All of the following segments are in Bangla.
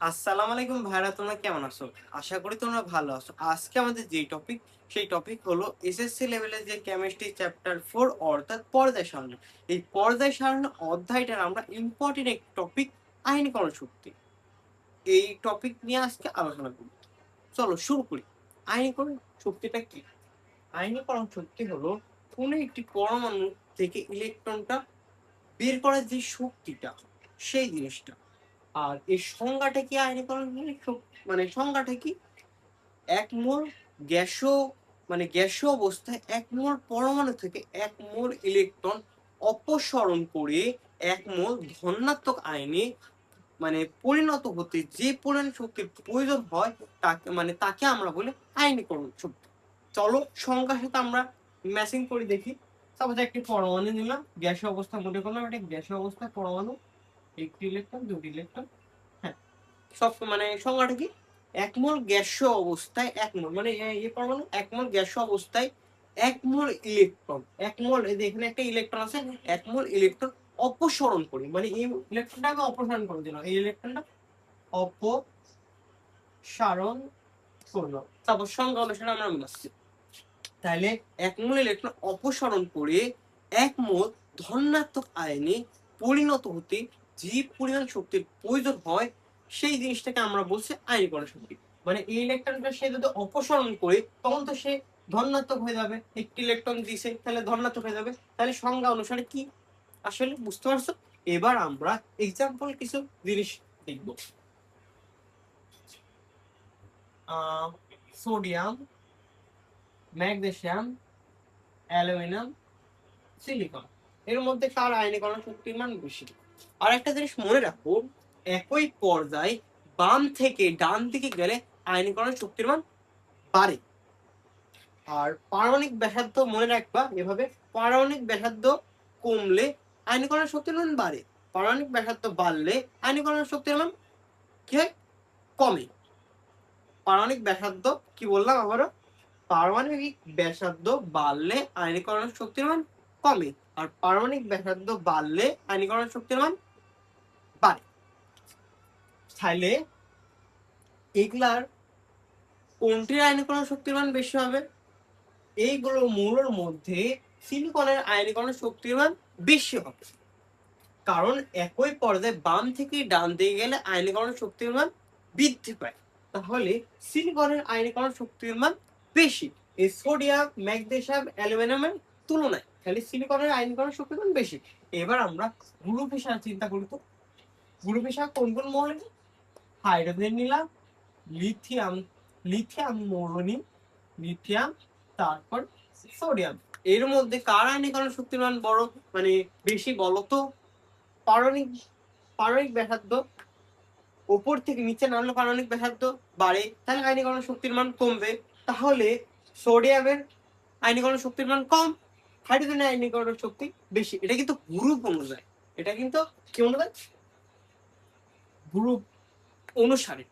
আসসালামু আলাইকুম ভাইরা, তোমরা কেমন আছো? আশা করি তোমরা ভালো আছো। আজকে আমাদের যে টপিক, সেই টপিক হলো এসএসসি লেভেলের যে কেমিস্ট্রি চ্যাপ্টার 4 অর্থাৎ পর্যায় সারণী। এই পর্যায় সারণী অধ্যায়টার আমরা ইম্পর্টেন্ট এক টপিক আয়নীকরণ শক্তি। এই টপিক নিয়ে আজকে আলোচনা করব। চলো শুরু করি। আয়নীকরণ শক্তিটা কি? আয়নীকরণ শক্তি হলো কোনো একটি পরমাণু থেকে ইলেকট্রনটা বের করার যে শক্তিটা, সেই জিনিসটা। আর এই সংজ্ঞাটা কি আয়নীকরণ মানে সংজ্ঞাটা কি? এক মোল গ্যাসীয় গ্যাসীয় অবস্থায় এক মোল পরমাণু থেকে এক মোল ইলেকট্রন অপসরণ করে এক মোল ধনাত্মক আয়নে পরিণত হতে যে পরিমাণ শক্তির প্রয়োজন হয় তাকে আমরা বলি আয়নীকরণ শক্তি। চলো সংজ্ঞার সাথে আমরা ম্যাচিং করে দেখি। সাপোজ একটি পরমাণু নিলাম, গ্যাসীয় অবস্থা মনে করলাম, এটা গ্যাসীয় অবস্থায় পরমাণু, একটি ইলেকট্রন, দুটি ইলেকট্রন। হ্যাঁ, সব সংজ্ঞাটা কি? এক মোল গ্যাসীয় অবস্থায় এক মোল এই পরমাণু এক মোল গ্যাসীয় অবস্থায় এক মোল ইলেকট্রন, এক মোল এখানে একটা ইলেকট্রন আছে, এক মোল ইলেকট্রন অপসরণ করি, এই ইলেকট্রনটা আমি অপসারণ করে দিলাম, এই ইলেকট্রনটা অপসারণ করলো। তারপর সংজ্ঞা অনুসারে আমরা মিলাচ্ছি। তাহলে এক মোল ইলেকট্রন অপসারণ করে এক মোল ধনাত্মক আয়নে পরিণত হতে যে পরিমাণ শক্তির প্রয়োজন হয়, সেই জিনিসটাকে আমরা বলছি আয়নীকরণ শক্তি। এই ইলেকট্রনটা সে যদি অপসারণ করে, তখন তো সে ধনাত্মক হয়ে যাবে। একটি ইলেকট্রন দিছে, তাহলে ধনাত্মক হয়ে যাবে। তাহলে সংজ্ঞা অনুসারে কি আসলে বুঝতে পারছো? এবার আমরা এক্সাম্পল কিছু জিনিস দেখব। সোডিয়াম, ম্যাগনেসিয়াম, অ্যালুমিনিয়াম, সিলিকন, এর মধ্যে কার আয়নীকরণ শক্তির মান বেশি? আর একটা জিনিস মনে রাখো, একই পর্যায়ে বাম থেকে ডান দিকে গেলে আয়নীকরণ শক্তির মান বাড়ে। আর পারমাণবিক ব্যাসার্ধ মনে রাখবা এভাবে, পারমাণবিক ব্যাসার্ধ কমলে আয়নীকরণ শক্তির মান বাড়ে, পারমাণবিক ব্যাসার্ধ বাড়লে আয়নীকরণ শক্তির মান কি হয়? কমে। পারমাণবিক ব্যাসার্ধ কি বললাম আবারও? পারমাণবিক ব্যাসার্ধ বাড়লে আয়নীকরণ শক্তির মান কমে, আর পারমাণবিক ব্যাসার্ধ বাড়লে আয়নীকরণ শক্তির মান বাড়ে। তাহলে এগুলার কোনটির আয়নীকরণ শক্তির মান বেশি হবে? এইগুলো মূলের মধ্যে সিলিকনের আয়নীকরণ শক্তির মান বেশি হবে, কারণ একই পর্যায়ে বাম থেকে ডান দিকে গেলে আয়নীকরণ শক্তির মান বৃদ্ধি পায়। তাহলে সিলিকনের আয়নীকরণ শক্তির মান বেশি এই সোডিয়াম, ম্যাগনেসিয়াম, অ্যালুমিনিয়ামের তুলনায়। তাহলে সিলিকনের আয়নীকরণ শক্তির মান বেশি। এবার আমরা গ্রুপ হিসাবে চিন্তা করি তো, গ্রুপ হিসাবে কোন কোন মৌল? হাইড্রোজেন নিলাম, লিথিয়াম, লিথিয়াম মৌলনি, লিথিয়াম, তারপর সোডিয়াম। এর মধ্যে কার আয়নীকরণ শক্তির মান বড় বেশি বলতো? পারমাণবিক পারমাণবিক ব্যাসার্ধ উপর থেকে নিচে নামলে পারমাণবিক ব্যাসার্ধ বাড়ে, তাহলে আয়নীকরণ শক্তির মান কমবে। তাহলে সোডিয়ামের আয়নীকরণ শক্তির মান কম, হাইড্রোজেনের আয়নীকরণ শক্তি বেশি। এটা কিন্তু গ্রুপ অনুযায়ী, এটা কিন্তু কি অনুযায়ী? গ্রুপ অনুসারে।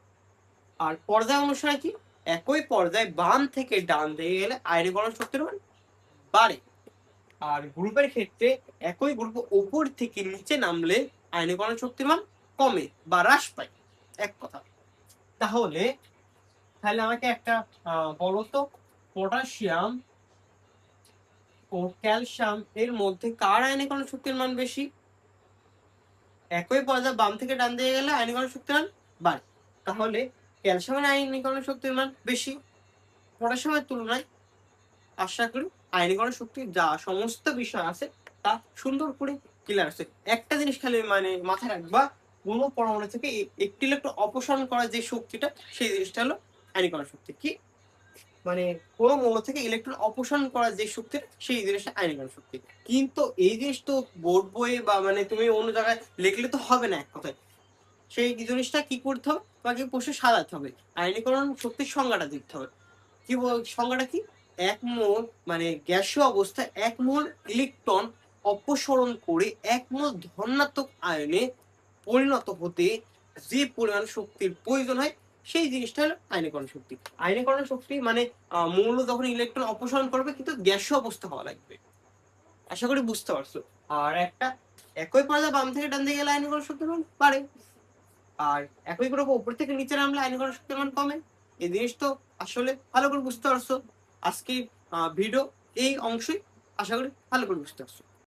আর পর্যায় অনুসারে কি? একই পর্যায়ে বাম থেকে ডান দিকে গেলে আয়নীকরণ শক্তির মান বাড়ে, আর গ্রুপের ক্ষেত্রে একই গ্রুপ উপর থেকে নিচে নামলে আয়নীকরণ শক্তির মান কমে বা হ্রাস পায়, এক কথা। তাহলে আমাকে একটা বলতো, পটাশিয়াম ও ক্যালসিয়াম এর মধ্যে কার আয়নীকরণ শক্তির মান বেশি? একই পর্যায়ে বাম থেকে ডান দিকে গেলে আয়নীকরণ শক্তির মান বাড়ে, তাহলে ক্যালসিয়ামের আয়নীকরণ শক্তির মান বেশি পটাশিয়ামের তুলনায়। আশা করি আয়নীকরণ শক্তির যা সমস্ত বিষয় আছে তা সুন্দর করে ক্লিয়ার আছে। একটা জিনিস খালি মাথায় রাখবা, কোনো পরমাণু থেকে একটি ইলেকট্রন অপসারণ করার যে শক্তিটা, সেই জিনিসটা হলো আয়নীকরণ শক্তি। কি কোনো মৌল থেকে ইলেকট্রন অপসারণ করার যে শক্তি, সেই জিনিসটা আয়নীকরণ শক্তি। কিন্তু এই জিনিস তো বোর্ড বইয়ে বা তুমি অন্য জায়গায় লিখলে তো হবে না, এক কথায়। সেই জিনিসটা কি করতে হবে? তোমাকে প্রশ্নে সাজাতে হবে, আয়নীকরণ শক্তির সংজ্ঞাটা দিতে হবে। কি সংজ্ঞাটা কি? এক মোল গ্যাসীয় অবস্থায় এক মোল ইলেকট্রন অপসরণ করে এক মোল ধনাত্মক আয়নে পরিণত হতে যে পরিমাণ শক্তির প্রয়োজন হয়, সেই জিনিসটা হলো আয়নীকরণ শক্তি। আয়নীকরণ শক্তি মৌল যখন ইলেকট্রন অপসারণ করবে, কিন্তু গ্যাসীয় অবস্থা হওয়া লাগবে। আশা করি বুঝতে পারছো। আর একটা একই পর্যায়ে বাম থেকে ডান দিকে গেলে আয়নীকরণ শক্তি বাড়ে। আর একই গ্রুপ উপর থেকে নিচে নামলে আয়নীকরণ শক্তির মান কমে। এই জিনিস তো আসলে ভালো করে বুঝতে পারছো। আজকে ভিডিও এই অংশই আশা করি ভালো করে বুঝতে পারছো।